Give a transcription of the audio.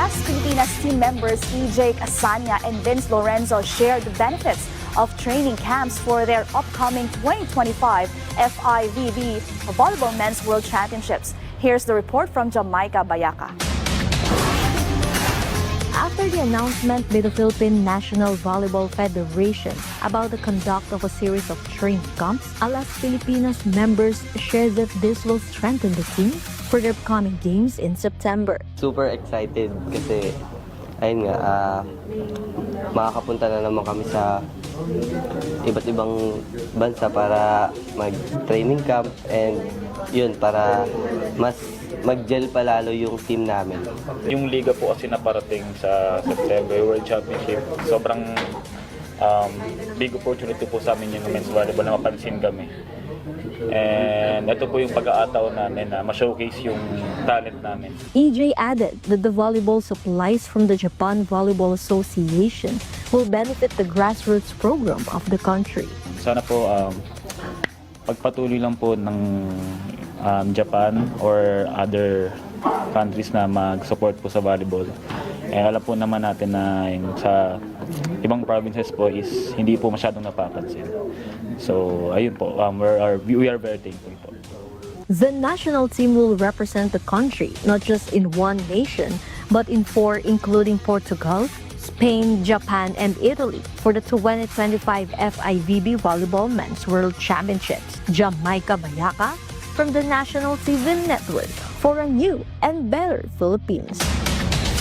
Las Pilipinas team members EJ Casania and Vince Lorenzo shared the benefits of training camps for their upcoming 2025 FIVB Volleyball Men's World Championships. Here's the report from Jamaica Bayaca. After the announcement by the Philippine National Volleyball Federation about the conduct of a series of training camps, Las Pilipinas members shared that this will strengthen the team for the upcoming games in September. Super excited kasi ayun nga, makakapunta na naman kami sa iba't ibang bansa para mag-training camp and yun, para mas mag-gel palalo yung team namin. Yung liga po kasi na parating sa September World Championship, sobrang big opportunity po sa amin yung men's volleyball na mapansin kami. And ito po yung pag-aataw namin na ma-showcase yung talent namin. EJ added that the volleyball supplies from the Japan Volleyball Association will benefit the grassroots program of the country. Sana po pagpatuloy lang po ng Japan or other countries na mag-support po sa volleyball. Alam po naman natin na yung sa ibang provinces po is hindi po masyadong napapansin. So, ayun po, we are very thankful po. The national team will represent the country not just in one nation, but in 4, including Portugal, Spain, Japan, and Italy for the 2025 FIVB Volleyball Men's World Championships. Jamaica Bayaca from the National TV Network for a new and better Philippines.